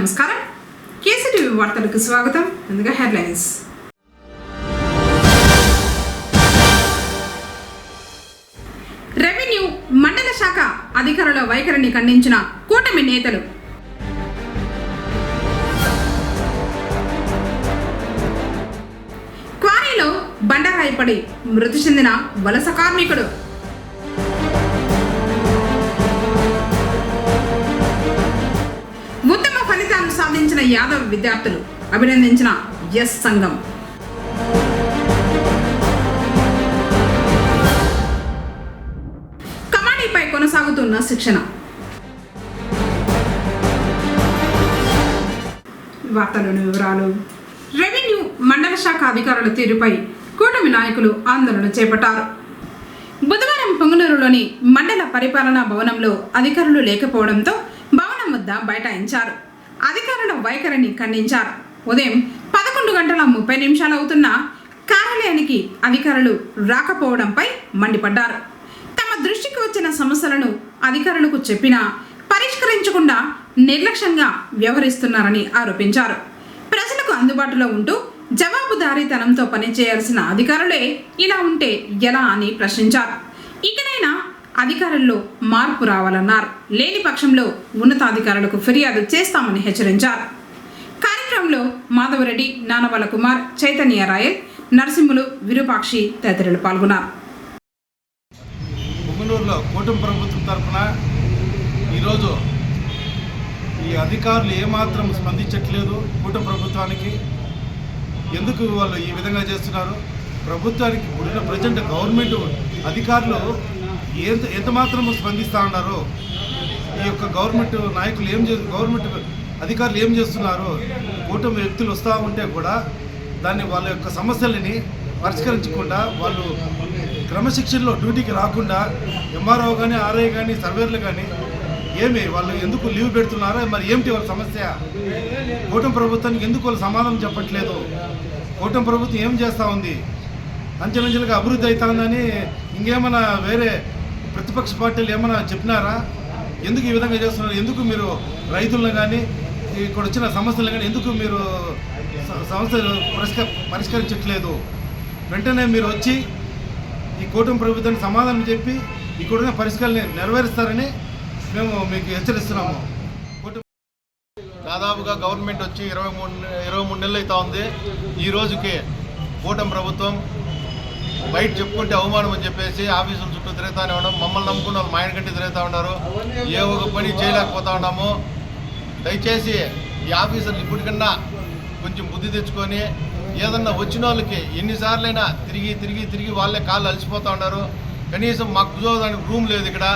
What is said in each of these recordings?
నమస్కారం. కేసీటీవీ వార్తలకు స్వాగతం. ముందుగా హెడ్లైన్స్. రెవెన్యూ మండల శాఖ అధికారుల వైఖరిని ఖండించిన కూటమి నేతలు. క్వారీలో బండరాయి పడి మృతి చెందిన వలస కార్మికుడు. ఉత్తమ ఫలితాలు సాధించిన యాదవ్ విద్యార్థులు అభినందించిన ఎస్ సంఘం. కమాండీపై కొనసాగుతున్న శిక్షణ. వార్తలోని వివరాలు. రెవెన్యూ మండల శాఖ అధికారుల తీరుపై కూటమి నాయకులు ఆందోళన చేపట్టారు. బుధవారం పొంగనూరులోని మండల పరిపాలనా భవనంలో అధికారులు లేకపోవడంతో భవనం వద్ద బైఠాయించారు. అధికారుల వైఖరిని ఖండించారు. ఉదయం 11:30 అవుతున్నా కార్యాలయానికి అధికారులు రాకపోవడంపై మండిపడ్డారు. తమ దృష్టికి వచ్చిన సమస్యలను అధికారులకు చెప్పినా పరిష్కరించకుండా నిర్లక్ష్యంగా వ్యవహరిస్తున్నారని ఆరోపించారు. ప్రజలకు అందుబాటులో ఉంటూ జవాబుదారీతనంతో పనిచేయాల్సిన అధికారులే ఇలా ఉంటే ఎలా అని ప్రశ్నించారు. ఇకనైనా అధికారుల్లో మార్పు రావాలన్నారు. లేని పక్షంలో ఉన్నతాధికారులకు ఫిర్యాదు చేస్తామని హెచ్చరించారు. కార్యక్రమంలో మాధవరెడ్డి, నానవల కుమార్, చైతన్య రాయల్, నరసింహులు, విరూపాక్షి తదితరులు పాల్గొన్నారు. పొంగనూరులో కూటమి ప్రభుత్వం తరఫున ఈరోజు ఈ అధికారులు ఏమాత్రం స్పందించట్లేదు. కూటమి ప్రభుత్వానికి ఎందుకు వాళ్ళు ఈ విధంగా చేస్తున్నారు? ప్రభుత్వానికి ఇప్పుడున్న ప్రజెంట్ గవర్నమెంట్ అధికారులు ఎంత మాత్రం స్పందిస్తూ ఉన్నారు? ఈ యొక్క గవర్నమెంట్ నాయకులు గవర్నమెంట్ అధికారులు ఏం చేస్తున్నారు? కూటమి వ్యక్తులు వస్తూ ఉంటే కూడా దాన్ని వాళ్ళ యొక్క సమస్యలని పరిష్కరించకుండా వాళ్ళు క్రమశిక్షణలో డ్యూటీకి రాకుండా ఎంఆర్ఓ కానీ, ఆర్ఐ కానీ, సర్వేర్లు కానీ వాళ్ళు ఎందుకు లీవ్ పెడుతున్నారో మరి ఏమిటి వాళ్ళ సమస్య? కూటమి ప్రభుత్వానికి ఎందుకు వాళ్ళు సమాధానం చెప్పట్లేదు? కూటమి ప్రభుత్వం ఏం చేస్తూ ఉంది? అంచెలంచెలుగా అభివృద్ధి అవుతుందని ఇంకేమైనా వేరే ప్రతిపక్ష పార్టీలు ఏమైనా చెప్పినారా? ఎందుకు ఈ విధంగా చేస్తున్నారు? ఎందుకు మీరు రైతులను కానీ ఇక్కడ వచ్చిన సమస్యలను కానీ ఎందుకు మీరు సమస్యలు పరిష్కరించట్లేదు? వెంటనే మీరు వచ్చి ఈ కూటమి ప్రభుత్వానికి సమాధానం చెప్పి ఇక్కడున్న పరిష్కారాన్ని నెరవేరుస్తారని మేము మీకు హెచ్చరిస్తున్నాము. దాదాపుగా గవర్నమెంట్ వచ్చి 23 నెలలు అవుతా ఉంది. ఈ రోజుకి కూటమి ప్రభుత్వం బయట చెప్పుకుంటే అవమానం అని చెప్పేసి ఆఫీసుల చుట్టూ తిరుగుతూనే ఉన్నాం. మమ్మల్ని నమ్ముకున్న వాళ్ళు మా ఆయన కంటే తిరుగుతూ ఉన్నారు. ఏ ఒక పని చేయలేకపోతా ఉన్నాము. దయచేసి ఈ ఆఫీసర్లు ఇప్పటికన్నా కొంచెం బుద్ధి తెచ్చుకొని ఏదన్నా వచ్చిన వాళ్ళకి ఎన్నిసార్లైనా తిరిగి వాళ్ళే కాళ్ళు అలసిపోతూ ఉన్నారు. కనీసం మాకు కూర్చోడానికి రూమ్ లేదు ఇక్కడ.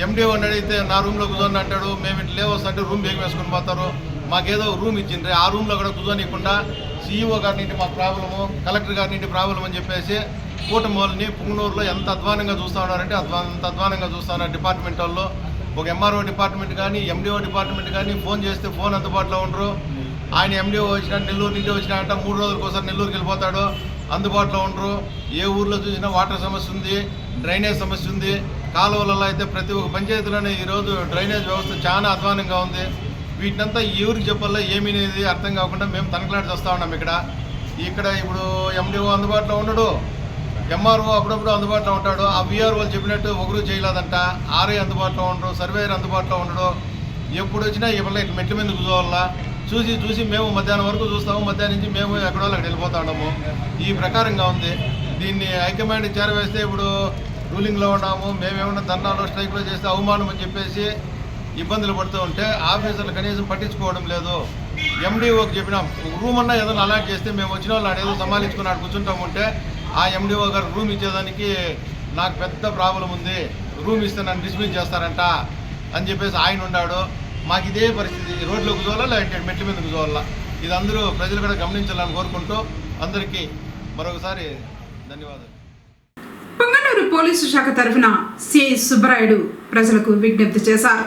ఎండిఓ అడిగితే నా రూమ్లో కూర్చొని అంటాడు, మేము ఇట్లా లేవస్తుంటే రూమ్ బేగం వేసుకొని పోతారు. మాకేదో రూమ్ ఇచ్చిండ్రి, ఆ రూమ్లో కూడా కూర్చొనికుండా సీఈఓ గారి నుండి మాకు ప్రాబ్లము, కలెక్టర్ గారి నుండి ప్రాబ్లం అని చెప్పేసి కూటమి వాళ్ళని పొంగనూరులో ఎంత అధ్వానంగా చూస్తూ ఉన్నారంటే అంత అధ్వానంగా చూస్తూ ఉన్నారు. డిపార్ట్మెంట్ వాళ్ళు ఒక ఎంఆర్ఓ డిపార్ట్మెంట్ కానీ, ఎండిఓ డిపార్ట్మెంట్ కానీ ఫోన్ చేస్తే ఫోన్ అందుబాటులో ఉండరు. ఆయన ఎండిఓ వచ్చినా నెల్లూరు నుండి వచ్చినాక 3 రోజులకు ఒకసారి నెల్లూరుకి వెళ్ళిపోతాడు, అందుబాటులో ఉండరు. ఏ ఊర్లో చూసినా వాటర్ సమస్య ఉంది, డ్రైనేజ్ సమస్య ఉంది. కాలువలలో అయితే ప్రతి ఒక్క పంచాయతీలోనే ఈరోజు డ్రైనేజ్ వ్యవస్థ చాలా అధ్వానంగా ఉంది. వీటినంతా ఎవరికి చెప్పాలో ఏమనేది అర్థం కాకుండా మేము తనకలాడి వస్తూ ఉన్నాం. ఇక్కడ ఇప్పుడు ఎండిఓ అందుబాటులో ఉండడు, ఎంఆర్ఓ అప్పుడప్పుడు అందుబాటులో ఉంటాడు. ఆ విఆర్ఓ చెప్పినట్టు ఒకరు చేయలేదంట, ఆర్ఐ అందుబాటులో ఉండరు, సర్వేయర్ అందుబాటులో ఉండడు. ఎప్పుడు వచ్చినా ఇవాళ మెట్ల మీద కూర్చోవాలా చూసి మేము మధ్యాహ్నం వరకు చూస్తాము. మధ్యాహ్నం నుంచి మేము ఎక్కడో అక్కడ వెళ్ళిపోతా ఉన్నాము. ఈ ప్రకారంగా ఉంది. దీన్ని హైకమాండ్ చేరవేస్తే ఇప్పుడు రూలింగ్లో ఉన్నాము, మేమేమన్నా ధర్నాలు స్ట్రైక్లో చేస్తే అవమానం అని చెప్పేసి ఇబ్బందులు పడుతూ ఉంటే ఆఫీసర్లు కనీసం పట్టించుకోవడం లేదు. ఎండిఓకి చెప్పినాం రూమ్ అన్నా ఏదైనా అలాట్ చేస్తే మేము వచ్చిన వాళ్ళు ఏదో సమాలించుకుని కూర్చుంటామంటే ఆ ఎండిఓ గారు రూమ్ ఇచ్చేదానికి నాకు పెద్ద ప్రాబ్లం ఉంది, రూమ్ ఇస్తే నన్ను డిస్మిస్ చేస్తారంట అని చెప్పేసి ఆయన ఉన్నాడు. మాకు ఇదే పరిస్థితి, రోడ్లో కూర్చోవాలా లేదంటే మెట్ల మీద కూర్చోవాలా? ఇది అందరూ ప్రజలు కూడా గమనించాలని కోరుకుంటూ అందరికీ మరొకసారి ధన్యవాదాలు. పొంగనూరు పోలీసు శాఖ తరఫున సిఐ సుబ్బరాయుడు ప్రజలకు విజ్ఞప్తి చేశారు.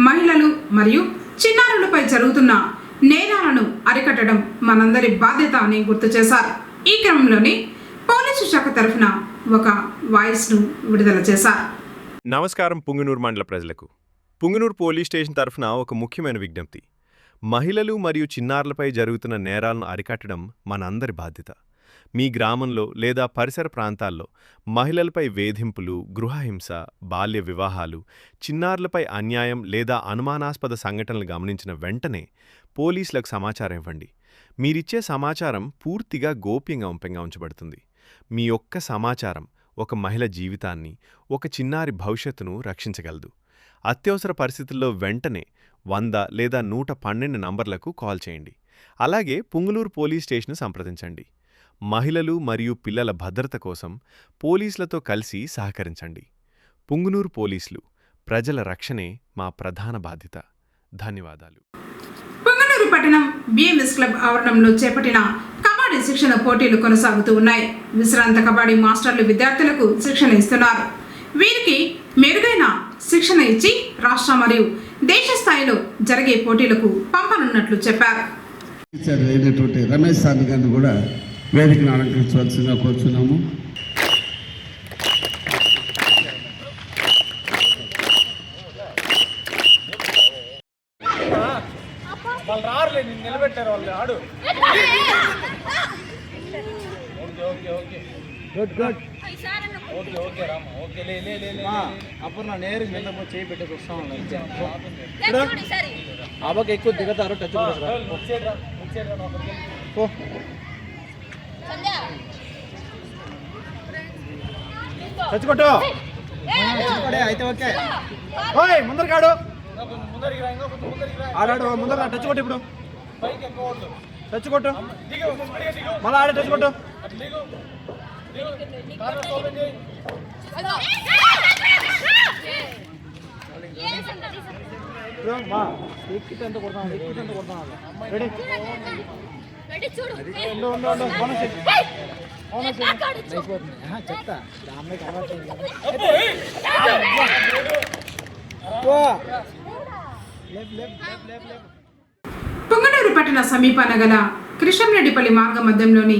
మహిళలు మరియు చిన్నారులపై జరుగుతున్న నేరాలను అరికట్టడం మనందరి బాధ్యత అని గుర్తు చేశారు. ఈ క్రమంలోనే పోలీసు శాఖ తరఫున ఒక వాయిస్ను విడుదల చేశారు. నమస్కారం పొంగనూరు మండల ప్రజలకు. పొంగనూరు పోలీస్ స్టేషన్ తరఫున ఒక ముఖ్యమైన విజ్ఞప్తి. మహిళలు మరియు చిన్నారులపై జరుగుతున్న నేరాలను అరికట్టడం మనందరి బాధ్యత. మీ గ్రామంలో లేదా పరిసర ప్రాంతాల్లో మహిళలపై వేధింపులు, గృహహింస, బాల్య వివాహాలు, చిన్నారులపై అన్యాయం లేదా అనుమానాస్పద సంఘటనలు గమనించిన వెంటనే పోలీసులకు సమాచారం ఇవ్వండి. మీరిచ్చే సమాచారం పూర్తిగా గోప్యంగా ఉంచబడుతుంది. మీ ఒక్క సమాచారం ఒక మహిళ జీవితాన్ని, ఒక చిన్నారి భవిష్యత్తును రక్షించగలదు. అత్యవసర పరిస్థితుల్లో వెంటనే 100 లేదా 112 నంబర్లకు కాల్ చేయండి. అలాగే పుంగలూరు పోలీస్ స్టేషన్ సంప్రదించండి. మహిళలు మరియు పిల్లల భద్రత కోసం పోలీసులతో కలిసి సహకరించండి. పుంగనూరు పోలీసులు, ప్రజల రక్షణే మా ప్రధాన బాధ్యత. ధన్యవాదాలు. పుంగనూరు పట్టణం బిఎంఎస్ క్లబ్ ఆవరణంలో చేపట్టిన కబడ్డీ శిక్షణ పోటీలు కొనసాగుతూ ఉన్నాయి. విశ్రాంత కబడ్డీ మాస్టర్లు విద్యార్థులకు శిక్షణ ఇస్తున్నారు. వీరికి మెరుగైన శిక్షణ ఇచ్చి రాష్ట్ర మరియు దేశ స్థాయిలో జరిగే పోటీలకు పంపనున్నట్లు చెప్పారు. రమేష్ సార్ గారిని కూడా వేదికను అలంకరించవలసిందిగా కోరుచున్నాము. నిలబెట్టారు వాళ్ళు ఆడు. Good good okay okay Rama okay అప్పుడు నా నేరు మీద చేయి పెట్టేసి వస్తాం. అబ్బాకి ఎక్కువ దిగతారు టచ్ టచ్ కొట్టు అయితే ఓకే. ఓయ్ ముందర కాడు ఆడాడు ముందర టచ్ కొట్టు. ఇప్పుడు టచ్ కొట్టు మళ్ళీ ఆడే టచ్ కొట్టు. ఎంత కొడతాను రెడీ చెప్తా అమ్మాయికి పుంగనూరు పట్టణ సమీపాన గల కృష్ణంరెడ్డిపల్లి మార్గ మధ్యంలోని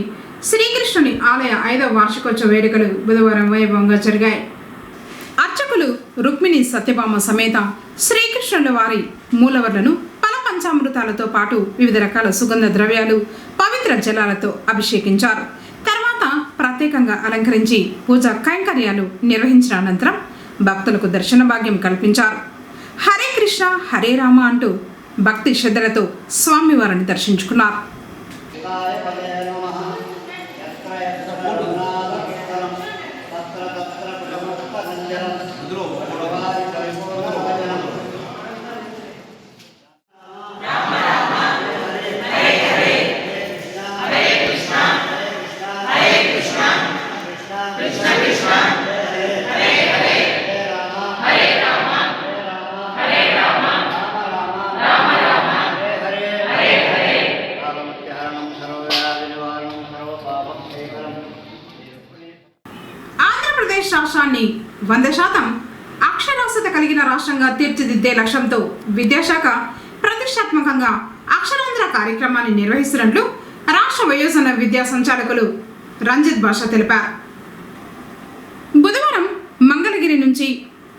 శ్రీకృష్ణుని ఆలయ 5వ వార్షికోత్సవ వేడుకలు బుధవారం వైభవంగా జరిగాయి. అర్చకులు రుక్మిణి సత్యభామ సమేత శ్రీకృష్ణుల వారి మూలవర్లను పల పంచామృతాలతో పాటు వివిధ రకాల సుగంధ ద్రవ్యాలు, పవిత్ర జలాలతో అభిషేకించారు. తర్వాత ప్రత్యేకంగా అలంకరించి పూజా కైంకర్యాలు నిర్వహించిన అనంతరం భక్తులకు దర్శన భాగ్యం కల్పించారు. హరే కృష్ణ హరే రామ అంటూ భక్తి శ్రద్ధలతో స్వామివారిని దర్శించుకున్నారు. ఆంధ్రప్రదేశ్ రాష్ట్రాన్ని 100% అక్షరాస్యత కలిగిన రాష్ట్రంగా తీర్చిదిద్దే లక్ష్యంతో విద్యాశాఖ ప్రతిష్టాత్మకంగా అక్షరాంధ్ర కార్యక్రమాన్ని నిర్వహిస్తున్నట్లు రాష్ట్ర వయోజన విద్యా సంచాలకులు రంజిత్ భాష తెలిపారు. బుధవారం మంగళగిరి నుంచి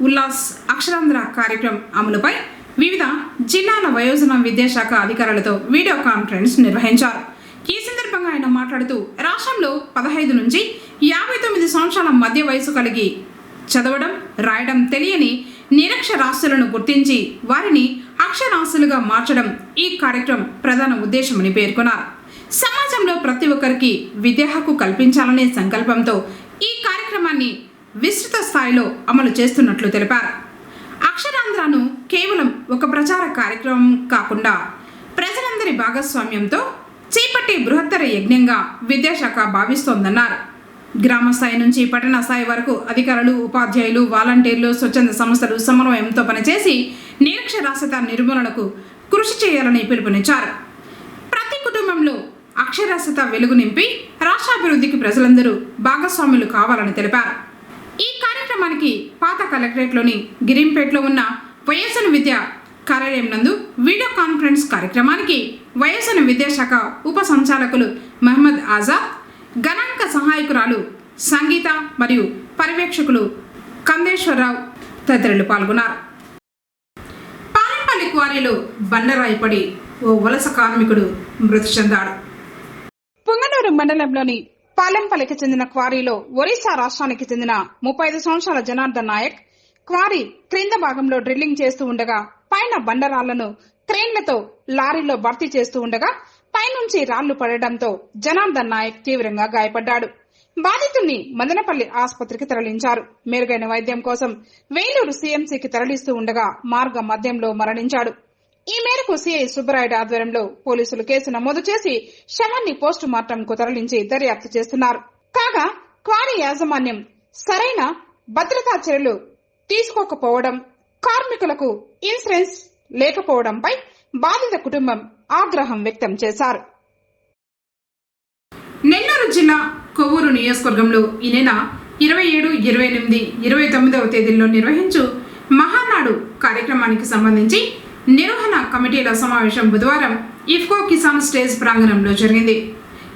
ఉల్లాస్ అక్షరాంధ్ర కార్యక్రమం అమలుపై వివిధ జిల్లాల వయోజన విద్యాశాఖ అధికారులతో వీడియో కాన్ఫరెన్స్ నిర్వహించారు. ఈ సందర్భంగా ఆయన మాట్లాడుతూ రాష్ట్రంలో 15 నుంచి 59 సంవత్సరాల మధ్య వయసు కలిగి చదవడం, రాయడం తెలియని నిరక్షరాస్యులను గుర్తించి వారిని అక్షరాస్యులుగా మార్చడం ఈ కార్యక్రమం ప్రధాన ఉద్దేశమని పేర్కొన్నారు. సమాజంలో ప్రతి ఒక్కరికి విద్యా హక్కు కల్పించాలనే సంకల్పంతో ఈ కార్యక్రమాన్ని విస్తృత స్థాయిలో అమలు చేస్తున్నట్లు తెలిపారు. అక్షరాంధ్రను కేవలం ఒక ప్రచార కార్యక్రమం కాకుండా ప్రజలందరి భాగస్వామ్యంతో చేపట్టే బృహత్తర యజ్ఞంగా విద్యాశాఖ భావిస్తోందన్నారు. గ్రామ స్థాయి నుంచి పట్టణ స్థాయి వరకు అధికారులు, ఉపాధ్యాయులు, వాలంటీర్లు, స్వచ్ఛంద సంస్థలు సమన్వయంతో పనిచేసి నిరక్షరాస్యత నిర్మూలనకు కృషి చేయాలని పిలుపునిచ్చారు. ప్రతి కుటుంబంలో అక్షరాస్యత వెలుగు నింపి రాష్ట్రాభివృద్ధికి ప్రజలందరూ భాగస్వాములు కావాలని తెలిపారు. ఈ కార్యక్రమానికి పాత కలెక్టరేట్లోని గిరింపేటలో ఉన్న వయోజన విద్య కార్యాలయం నందు వీడియో కాన్ఫరెన్స్ కార్యక్రమానికి వయోజన విద్యాశాఖ ఉప సంచాలకులు మహమ్మద్ ఆజాద్, గణాంక సహాయకురాలు సంగీత మరియు పర్యవేక్షకులు కందేశ్వరరావు తదితరులు పాల్గొన్నారు. పాలంపల్లి క్వారీలో బండరాయి పడి ఓ వలస కార్మికుడు మృతి చెందాడు. పుంగనూరు మండలంలోని పాలెంపల్లికి చెందిన క్వారీలో ఒరిస్సా రాష్ట్రానికి చెందిన 35 సంవత్సరాల జనార్దన్ నాయక్ క్వారీ క్రింద భాగంలో డ్రిల్లింగ్ చేస్తూ ఉండగా పైన బండరాళ్లను క్రేన్లతో లారీలో భర్తీ చేస్తూ ఉండగా పైనుంచి రాళ్లు పడడంతో జనార్దన్ నాయక్ తీవ్రంగా గాయపడ్డాడు. బాధితుణ్ణి మదనపల్లి ఆసుపత్రికి తరలించారు. మెరుగైన వైద్యం కోసం వేలూరు సీఎంసీకి తరలిస్తూ ఉండగా మార్గ మధ్యంలో మరణించాడు. ఈ మేరకు సీఐ సుబ్బరాయుడు ఆధ్వర్యంలో పోలీసులు కేసు నమోదు చేసి శవాన్ని పోస్టు మార్టంకు తరలించి దర్యాప్తు చేస్తున్నారు. కాగా క్వారీ యాజమాన్యం సరైన భద్రతా చర్యలు తీసుకోకపోవడం, కార్మికులకు ఇన్సూరెన్స్ లేకపోవడంపై బాధిత కుటుంబం ఆగ్రహం వ్యక్తం చేశారు. నెల్లూరు జిల్లా కొవ్వూరు నియోజకవర్గంలో ఈ నెల 27, 28, 29వ తేదీల్లో నిర్వహించు మహానాడు కార్యక్రమానికి సంబంధించి నిర్వహణ కమిటీల సమావేశం బుధవారం ఇఫ్కో కిసాన్ స్టేజ్ ప్రాంగణంలో జరిగింది.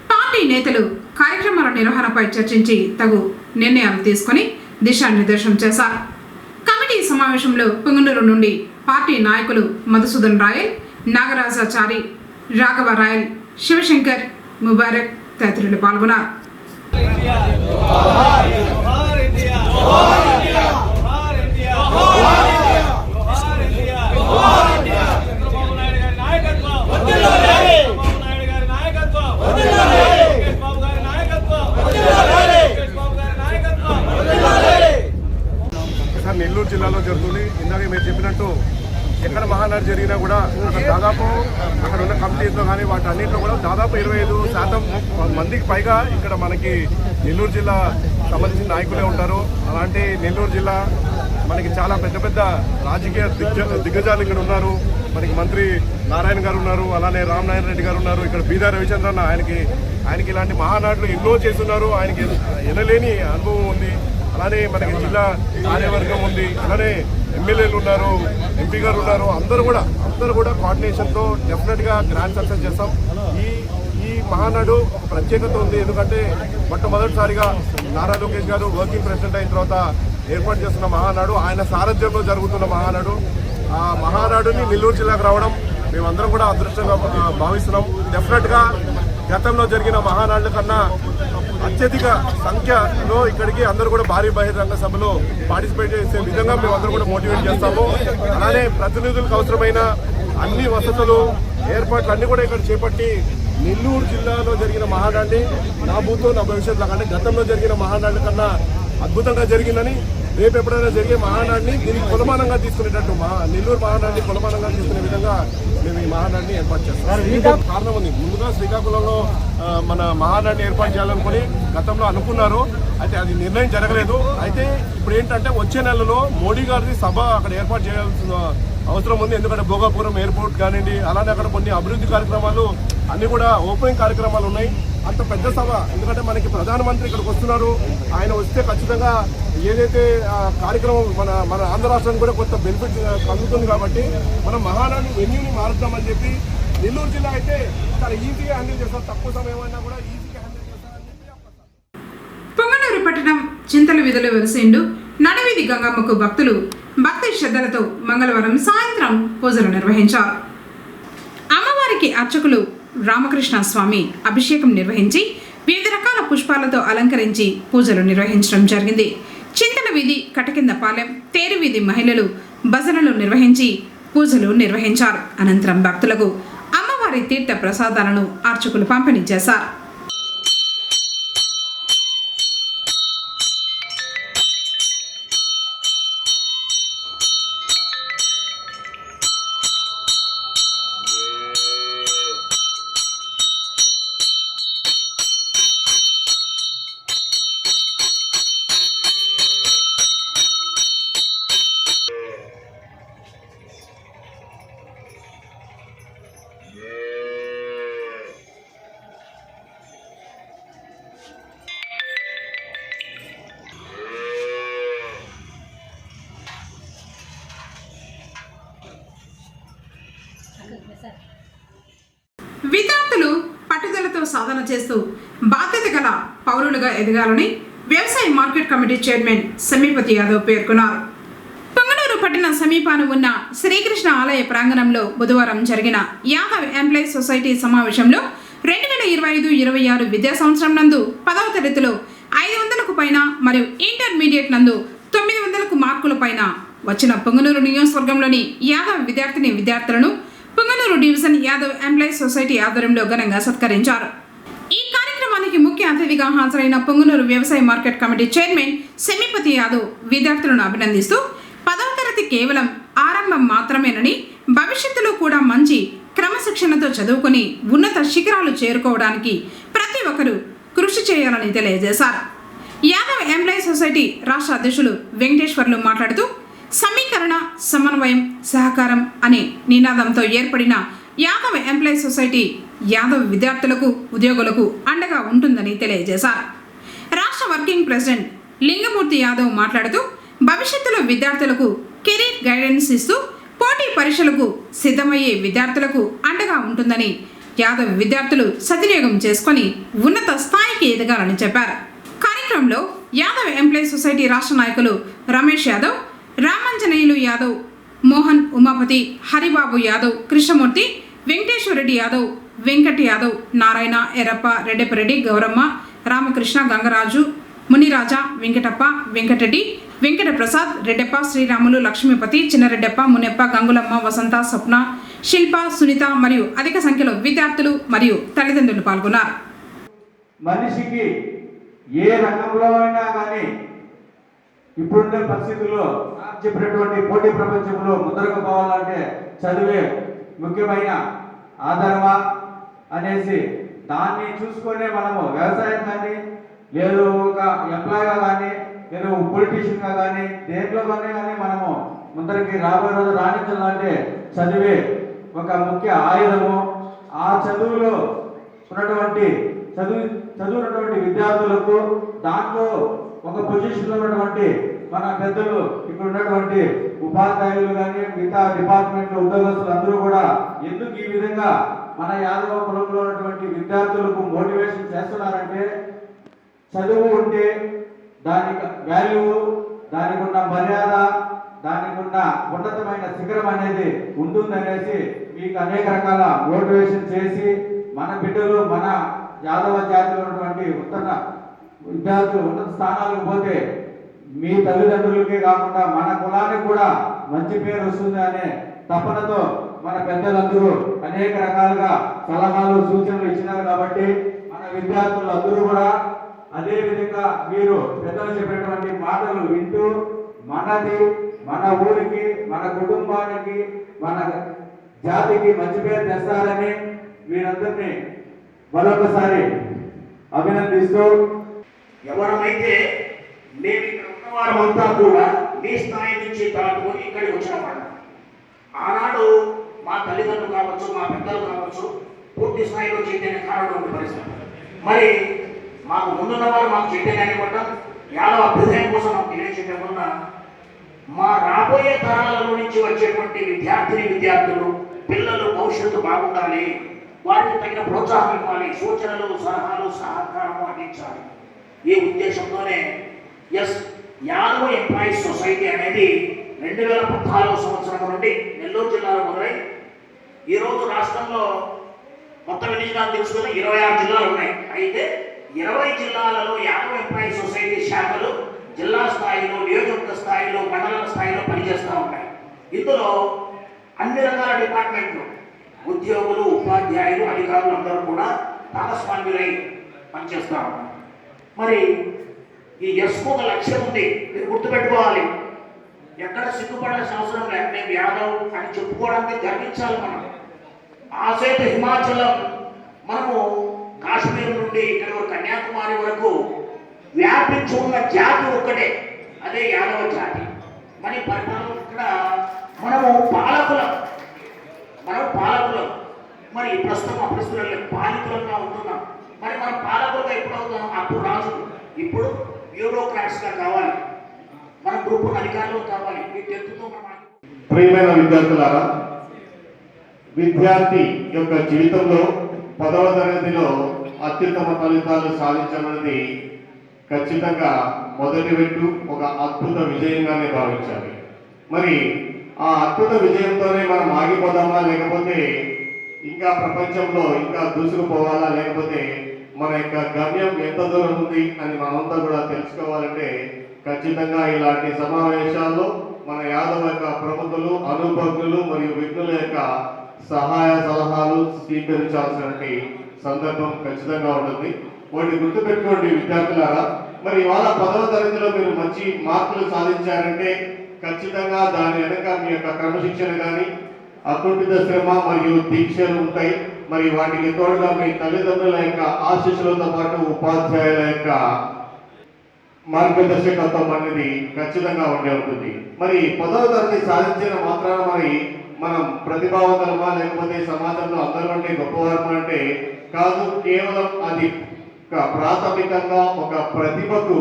పార్టీ నేతలు కార్యక్రమాల నిర్వహణపై చర్చించి తగు నిర్ణయాలు తీసుకుని దిశానిర్దేశం చేశారు. కమిటీ సమావేశంలో పుంగనూరు నుండి పార్టీ నాయకులు మధుసూదన్ రాయల్, నాగరాజాచారి, రాఘవ రాయల్, శివశంకర్, ముబారక్ తదితరులు పాల్గొన్నారు. నెల్లూరు జిల్లాలో జరుగుతుంది. ఇందాక మీరు చెప్పినట్టు ఎక్కడ మహానాడు జరిగినా కూడా అక్కడ దాదాపు అక్కడ ఉన్న కమిటీస్లో కానీ వాటి అన్నింటిలో కూడా దాదాపు 25% మందికి పైగా ఇక్కడ మనకి నెల్లూరు జిల్లా సంబంధించిన నాయకులే ఉంటారు. అలాంటి నెల్లూరు జిల్లా మనకి చాలా పెద్ద పెద్ద రాజకీయ దిగ్గజాలు ఇక్కడ ఉన్నారు. మనకి మంత్రి నారాయణ గారు ఉన్నారు, అలానే రామనారాయణ రెడ్డి గారు ఉన్నారు, ఇక్కడ బీదా రవిచంద్రన్ ఆయనకి ఇలాంటి మహానాడులు ఎన్నో చేస్తున్నారు. ఆయనకి ఎనలేని అనుభవం ఉంది. అలానే మనకి జిల్లా కార్యవర్గం ఉంది, అలానే ఎమ్మెల్యేలు ఉన్నారు, ఎంపీ గారు ఉన్నారు. అందరూ కూడా కోఆర్డినేషన్తో డెఫినెట్గా గ్రాండ్ సక్సెస్ చేస్తాం. ఈ మహానాడు ఒక ప్రత్యేకత ఉంది. ఎందుకంటే మొట్టమొదటిసారిగా నారా లోకేష్ గారు వర్కింగ్ ప్రెసిడెంట్ అయిన తర్వాత ఏర్పాటు చేస్తున్న మహానాడు, ఆయన సారథ్యంలో జరుగుతున్న మహానాడు. ఆ మహానాడుని నెల్లూరు జిల్లాకు రావడం మేమందరం కూడా అదృష్టంగా భావిస్తున్నాం. డెఫినెట్గా గతంలో జరిగిన మహానాడుల కన్నా అత్యధిక సంఖ్యలో ఇక్కడికి అందరూ కూడా భారీ బహిరంగ సభలో పార్టిసిపేట్ చేసే విధంగా మేము అందరూ కూడా మోటివేట్ చేస్తాము. అలానే ప్రతినిధులకు అవసరమైన అన్ని వసతులు, ఏర్పాట్లు అన్ని కూడా ఇక్కడ చేపట్టి నెల్లూరు జిల్లాలో జరిగిన మహానాడిని నా భూతో నా భవిష్యత్తులో కంటే గతంలో జరిగిన మహానాడు కన్నా అద్భుతంగా జరిగిందని, రేపు ఎప్పుడైనా జరిగే మహానాడిని దీనికి కొలమానంగా తీసుకునేటట్టు నెల్లూరు మహానాడిని కొలమానంగా తీసుకునే విధంగా మేము ఈ మహానాడిని ఏర్పాటు చేస్తాం. కారణం ఉంది. ముందుగా శ్రీకాకుళంలో మన మహానాడిని ఏర్పాటు చేయాలనుకుని గతంలో అనుకున్నారు. అయితే అది నిర్ణయం జరగలేదు. అయితే ఇప్పుడు ఏంటంటే వచ్చే నెలలో మోడీ గారిది సభ అక్కడ ఏర్పాటు చేయాల్సిన అవసరం ఉంది. ఎందుకంటే భోగాపురం ఎయిర్పోర్ట్ కానివ్వండి, అలానే అక్కడ కొన్ని అభివృద్ధి కార్యక్రమాలు అన్ని కూడా ఓపెనింగ్ కార్యక్రమాలు ఉన్నాయి. అంత పెద్ద సభ, ఎందుకంటే మనకి ప్రధానమంత్రి ఇక్కడికి వస్తున్నారు. ఆయన వస్తే ఖచ్చితంగా ఏదైతే కార్యక్రమం మన ఆంధ్ర రాష్ట్రానికి కూడా కొంత బెనిఫిట్ కలుగుతుంది. కాబట్టి మనం మహానాడు వెన్యూని మారుద్దామని చెప్పి నెల్లూరు జిల్లా అయితే చాలా ఈజీగా హ్యాండిల్ చేస్తారు. తక్కువ సమయం అయినా కూడా ఈజీగా హ్యాండిల్ చేస్తారని చెప్పి. పుంగనూరు పట్టణం చింతల వీధిలో వెలిసిండు నడవీధి గంగమ్మకు భక్తులు భక్తి శ్రద్ధలతో మంగళవారం సాయంత్రం పూజలు నిర్వహించారు. అమ్మవారికి అర్చకులు రామకృష్ణ స్వామి అభిషేకం నిర్వహించి వివిధ రకాల పుష్పాలతో అలంకరించి పూజలు నిర్వహించడం జరిగింది. చింతల వీధి, కటకిందపాలెం, తేరువీధి మహిళలు భజనలు నిర్వహించి పూజలు నిర్వహించారు. అనంతరం భక్తులకు అమ్మవారి తీర్థ ప్రసాదాలను అర్చకులు పంపిణీ చేశారు. విద్యార్థులు పట్టుదలతో సాధన చేస్తూ బాధ్యత గల పౌరులుగా ఎదగాలని వ్యవసాయ మార్కెట్ కమిటీ చైర్మన్ సమీపతి యాదవ్ పేర్కొన్నారు. పుంగనూరు పట్టణ సమీపాన ఉన్న శ్రీకృష్ణ ఆలయ ప్రాంగణంలో బుధవారం జరిగిన యాదవ్ ఎంప్లాయీస్ సొసైటీ సమావేశంలో 2025-26 విద్యా సంవత్సరం నందు 10వ తరగతిలో 500కు పైన మరియు ఇంటర్మీడియట్ నందు 900కు మార్కుల పైన వచ్చిన పొంగనూరు నియోజకవర్గంలోని యాదవ్ విద్యార్థులను Punganur division Yadav employees society ఆధ్వర్యంలో ఘనంగా సత్కరించారు. ఈ కార్యక్రమానికి ముఖ్య అతిథిగా హాజరైన పొంగనూరు వ్యవసాయ మార్కెట్ కమిటీ చైర్మన్ సెమిపతి యాదవ్ విద్యార్థులను అభినందిస్తూ 10వ తరగతి కేవలం ఆరంభం మాత్రమేనని భవిష్యత్తులో కూడా మంచి క్రమశిక్షణతో చదువుకొని ఉన్నత శిఖరాలు చేరుకోవడానికి ప్రతి ఒక్కరూ కృషి చేయాలని తెలియజేశారు. యాదవ్ ఎంప్లాయీ సొసైటీ రాష్ట్ర అధ్యక్షులు వెంకటేశ్వర్లు మాట్లాడుతూ సమీకరణ, సమన్వయం, సహకారం అనే నినాదంతో ఏర్పడిన యాదవ్ ఎంప్లాయీ సొసైటీ యాదవ్ విద్యార్థులకు, ఉద్యోగులకు అండగా ఉంటుందని తెలియజేశారు. రాష్ట్ర వర్కింగ్ ప్రెసిడెంట్ లింగమూర్తి యాదవ్ మాట్లాడుతూ భవిష్యత్తులో విద్యార్థులకు కెరీర్ గైడెన్స్ ఇస్తూ పోటీ పరీక్షలకు సిద్ధమయ్యే విద్యార్థులకు అండగా ఉంటుందని, యాదవ్ విద్యార్థులు సద్వినియోగం చేసుకొని ఉన్నత స్థాయికి ఎదగాలని చెప్పారు. కార్యక్రమంలో యాదవ్ ఎంప్లాయీ సొసైటీ రాష్ట్ర నాయకులు రమేష్ యాదవ్, రామాంజనేయులు యాదవ్, మోహన్, ఉమాపతి, హరిబాబు యాదవ్, కృష్ణమూర్తి, వెంకటేశ్వరరెడ్డి యాదవ్, వెంకట్ యాదవ్, నారాయణ, ఎర్రప్ప, రెడ్డెపరెడ్డి, గౌరమ్మ, రామకృష్ణ, గంగరాజు, మునిరాజా, వెంకటప్ప, వెంకటరెడ్డి, వెంకటప్రసాద్, రెడ్డప్ప, శ్రీరాములు, లక్ష్మీపతి, చిన్నరెడ్డప్ప, మునెప్ప, గంగులమ్మ, వసంత, స్వప్న, శిల్ప, సునీత మరియు అధిక సంఖ్యలో విద్యార్థులు మరియు తల్లిదండ్రులు పాల్గొన్నారు. మనిషికి ఏ రంగంలో అయినా కానీ ఇప్పుడున్న పరిస్థితుల్లో చెప్పినటువంటి పోటీ ప్రపంచంలో ముందరకు పోవాలంటే చదివే ముఖ్యమైన ఆధారమా అనేసి దాన్ని చూసుకునే మనము వ్యవసాయం కానీ లేదు ఒక ఎంప్లాయ్గా కానీ లేదు పొలిటీషియన్గా కానీ దేంట్లో కానీ మనము ముందరికి రాబోయే రోజు రాణించాలంటే చదివే ఒక ముఖ్య ఆయుధము. ఆ చదువులో ఉన్నటువంటి చదువున్నటువంటి విద్యార్థులకు దాంట్లో ఒక పొజిషన్లో ఉన్నటువంటి మన పెద్దలు ఇక్కడ ఉన్నటువంటి ఉపాధ్యాయులు కానీ మిగతా డిపార్ట్మెంట్లో ఉద్యోగస్తులు అందరూ కూడా ఎందుకు ఈ విధంగా మన యాదవ కులంలో ఉన్నటువంటి విద్యార్థులకు మోటివేషన్ చేస్తున్నారంటే చదువు ఉంటే దానికి వాల్యూ, దానికి ఉన్న మర్యాద, దానికి ఉన్న ఉన్నతమైన శిఖరం అనేది ఉంటుందనేసి మీకు అనేక రకాల మోటివేషన్ చేసి మన బిడ్డలు మన యాదవ జాతిలో ఉన్నటువంటి ఉన్నత విద్యార్థులు ఉన్నత స్థానాలకు పోతే మీ తల్లిదండ్రులకే కాకుండా మన కులానికి కూడా మంచి పేరు వస్తుంది అనే తపనతో మన పెద్దలందరూ అనేక రకాలుగా సలహాలు, సూచనలు ఇచ్చినారు. కాబట్టి మన విద్యార్థులు అందరూ కూడా అదే విధంగా మీరు పెద్దలు చెప్పినటువంటి మాటలు వింటూ మనది, మన ఊరికి, మన కుటుంబానికి, మన జాతికి మంచి పేరు తెస్తారని మీరందరినీ మరొకసారి అభినందిస్తూ, ఎవరమైతే మేము ఇక్కడ ఉన్నవారమంతా కూడా మీ స్థాయి నుంచి దాటుకొని ఇక్కడికి వచ్చినవాడు. ఆనాడు మా తల్లిదండ్రులు కావచ్చు, మా పెద్దలు కావచ్చు, పూర్తి స్థాయిలో చైతన్య కారణం పరిస్థితి. మరి మాకు ముందున్న వారు మాకు చైతన్యాన్ని ఇవ్వడం, యాదవ అభ్యుదయం కోసం మాకు తెలియచేయడం వలన మా రాబోయే తరాలలో నుంచి వచ్చేటువంటి విద్యార్థులు, పిల్లలు భవిష్యత్తు బాగుండాలి, వారికి తగిన ప్రోత్సాహం ఇవ్వాలి, సూచనలు, సలహాలు, సహకారం అందించాలి. ఈ ఉద్దేశంతోనే యాదవ ఎంప్లాయీస్ సొసైటీ అనేది 2014 సంవత్సరం నుండి నెల్లూరు జిల్లాలో మొదలై ఈరోజు రాష్ట్రంలో మొత్తం ఎన్ని జిల్లాలు తెలుసుకున్న 26 జిల్లాలు ఉన్నాయి. అయితే 20 జిల్లాలలో యాదవ ఎంప్లాయీస్ సొసైటీ శాఖలు జిల్లా స్థాయిలో, నియోజకవర్గ స్థాయిలో, మండల స్థాయిలో పనిచేస్తూ ఉంటాయి. ఇందులో అన్ని రకాల డిపార్ట్మెంట్లు, ఉద్యోగులు, ఉపాధ్యాయులు, అధికారులు అందరూ కూడా భాగస్వామ్యులై పనిచేస్తూ ఉంటారు. మరి ఈ ఎస్కు ఒక లక్ష్యం ఉంది, మీరు గుర్తుపెట్టుకోవాలి. ఎక్కడ సిగ్గుపడాల్సిన అవసరం లేదు. మేము యాదవ్ అని చెప్పుకోవడానికి గర్వించాలి. మనం ఆసేపు హిమాచలం, మనము కాశ్మీర్ నుండి ఇక్కడ కన్యాకుమారి వరకు వ్యాపించి ఉన్న జాతి ఒక్కటే, అదే యాదవ జాతి. మరి పరిపాలన ఇక్కడ మనము పాలకులం. మరి ప్రస్తుతం అప్రస్తుతం పాలికులంగా ఉంటున్నాం. మరి మనం పాలకులుగా ఎప్పుడు అవుతాం? అప్పుడు రాజులు, ఇప్పుడు బ్యూరోక్రాట్స్గా కావాలి, మన గ్రూప్ అధికారులు కావాలి. వీటి ఎత్తుతో మనం ప్రియమైన విద్యార్థులారా, విద్యార్థి యొక్క జీవితంలో 10వ తరగతిలో అత్యుత్తమ ఫలితాలు సాధించమన్నది ఖచ్చితంగా మొదటి వెట్టు ఒక అద్భుత విజయంగానే భావించాలి. మరి ఆ అద్భుత విజయంతోనే మనం ఆగిపోదామా, లేకపోతే ఇంకా ప్రపంచంలో ఇంకా దూసుకుపోవాలా, లేకపోతే మన యొక్క గమ్యం ఎంత దూరం ఉంది అని మనమంతా కూడా తెలుసుకోవాలంటే ఖచ్చితంగా ఇలాంటి సమావేశాల్లో మన యాదవ యొక్క ప్రముఖులు, అనుభవజ్ఞులు మరియు విఘ్నుల యొక్క సహాయ సలహాలు స్వీకరించాల్సినటువంటి సందర్భం ఖచ్చితంగా ఉంటుంది. వాటిని గుర్తుపెట్టుకోండి విద్యార్థులారా. మరి ఇవాళ 10వ తరగతిలో మీరు మంచి మార్కులు సాధించారంటే ఖచ్చితంగా దాని వెనక మీ యొక్క క్రమశిక్షణ కానీ, అకుంఠిత శ్రమ మరియు దీక్షలు ఉంటాయి. మరి వాటికి తోడుగా మీ తల్లిదండ్రుల యొక్క ఆశీస్సులతో పాటు ఉపాధ్యాయుల యొక్క మార్గదర్శకత్వం అనేది ఖచ్చితంగా ఉండే ఉంటుంది. మరి 10వ తరగతి సాధించిన మాత్రాన మరి మనం ప్రతిభావంతులమా, లేకపోతే సమాజంలో అందరికంటే గొప్పవారమా అంటే కాదు. కేవలం అది ప్రాథమికంగా ఒక ప్రతిభకు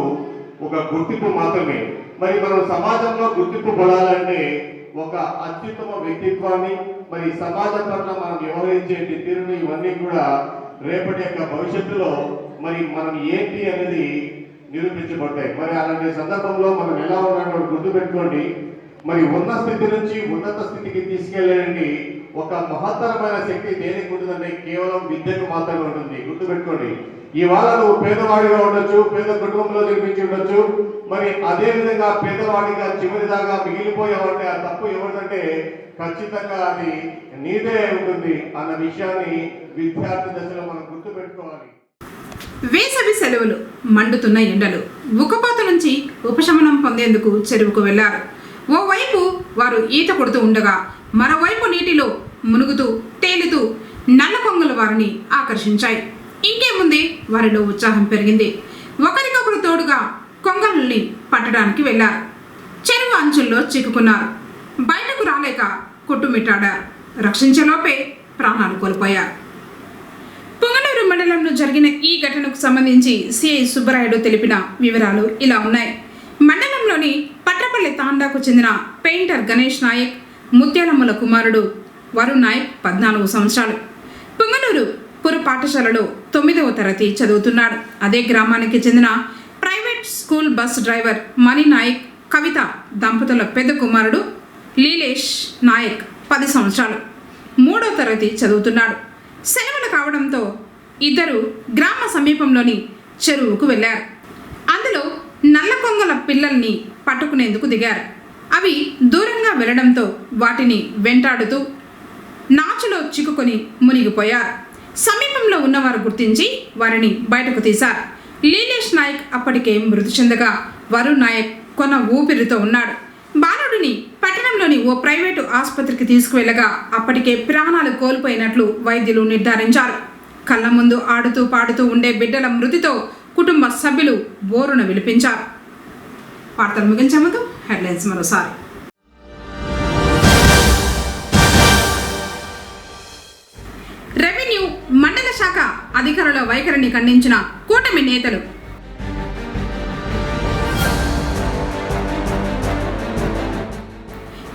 ఒక గుర్తింపు మాత్రమే. మరి మనం సమాజంలో గుర్తింపు పొందాలంటే ఒక అత్యుత్తమ వ్యక్తిత్వాన్ని, మరి సమాజం పట్ల మనం వ్యవహరించే తీరుని, ఇవన్నీ కూడా రేపటి యొక్క భవిష్యత్తులో మరి మనం ఏంటి అనేది నిరూపించబడతాయి. మరి అలాంటి సందర్భంలో మనం ఎలా ఉన్నాడో గుర్తుపెట్టుకోండి. మరి ఉన్న స్థితి నుంచి ఉన్నత స్థితికి తీసుకెళ్ళండి. ఒక మహత్తరమైన శక్తి దేనికి ఉంటుందంటే కేవలం విద్యకు మాత్రమే ఉంటుంది. గుర్తుపెట్టుకోండి. ఇవాళ నువ్వు పేదవాడిగా ఉండొచ్చు, పేద కుటుంబంలో జన్మించి ఉండొచ్చు, మరి అదే విధంగా పేదవాడిగా చివరిదాకా మిగిలిపోయావంటే ఆ తప్పు ఎవరిదంటే ఖచ్చితంగా అది నీదే ఉంటుంది అన్న విషయాన్ని విద్యార్థి దశలో మనం గుర్తుపెట్టుకోవాలి. వేసవి సెలవులు, మండుతున్న ఎండలు, ఉక్కపోత నుంచి ఉపశమనం పొందేందుకు చెరువుకు వెళ్లారు. ఓవైపు వారు ఈత కొడుతూ ఉండగా మరోవైపు నీటిలో మునుగుతూ తేలుతూ నల్ల కొంగలు వారిని ఆకర్షించాయి. ఇంకేముంది, వారిలో ఉత్సాహం పెరిగింది. ఒకరికొకరు తోడుగా కొంగల్ని పట్టడానికి వెళ్లారు. చెరువు అంచుల్లో చిక్కుకున్నారు. బయటకు రాలేక కొట్టుమిట్టాడారు. రక్షించేలోపే ప్రాణాలు కోల్పోయారు. పుంగనూరు మండలంలో జరిగిన ఈ ఘటనకు సంబంధించి సిఐ సుబ్బరాయుడు తెలిపిన వివరాలు ఇలా ఉన్నాయి. మండలంలోని పట్రపల్లి తాండాకు చెందిన పెయింటర్ గణేష్ నాయక్ ముత్యాలమ్మల కుమారుడు వరుణ్ నాయక్ 14 సంవత్సరాలు. పుంగనూరు పుర పాఠశాలలో 9వ తరగతి చదువుతున్నాడు. అదే గ్రామానికి చెందిన ప్రైవేట్ స్కూల్ బస్ డ్రైవర్ మణి నాయక్, కవిత దంపతుల పెద్ద కుమారుడు లీలేష్ నాయక్ 10 సంవత్సరాలు 3వ తరగతి చదువుతున్నాడు. సెలవులు కావడంతో ఇద్దరు గ్రామ సమీపంలోని చెరువుకు వెళ్ళారు. అందులో నల్ల కొంగల పిల్లల్ని పట్టుకునేందుకు దిగారు. అవి దూరంగా వెళ్లడంతో వాటిని వెంటాడుతూ నాచులో చిక్కుకొని మునిగిపోయారు. సమీపంలో ఉన్నవారు గుర్తించి వారిని బయటకు తీశారు. లీలేష్ నాయక్ అప్పటికే మృతి చెందగా వరుణ్ నాయక్ కొన ఊపిరితో ఉన్నాడు. బాలుడిని పట్టణంలోని ఓ ప్రైవేటు ఆసుపత్రికి తీసుకువెళ్లగా అప్పటికే ప్రాణాలు కోల్పోయినట్లు వైద్యులు నిర్ధారించారు. కళ్ళ ముందు ఆడుతూ పాడుతూ ఉండే బిడ్డల మృతితో కుటుంబ సభ్యులు బోరున విలిపించారు. వార్తలు ముగించే ముందు హెడ్లైన్స్ మరోసారి. రెవెన్యూ మండల శాఖ అధికారుల వైఖరిని ఖండించిన కూటమి నేతలు.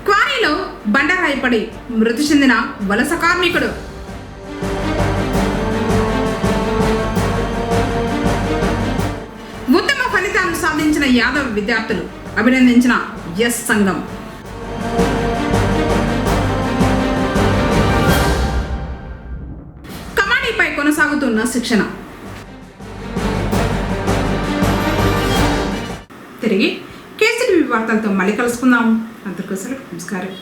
క్వారీలో బండరాయి పడి మృతి చెందిన వలస కార్మికుడు. ఉత్తమ ఫలితాలు సాధించిన యాదవ్ విద్యార్థులు అభినందించిన ఎస్ సంఘం. కమాడీపై కొనసాగుతున్న శిక్షణ. తిరిగి కేసీటీవీ వార్తలతో మళ్ళీ కలుసుకుందాం. అందరికీ నమస్కారం.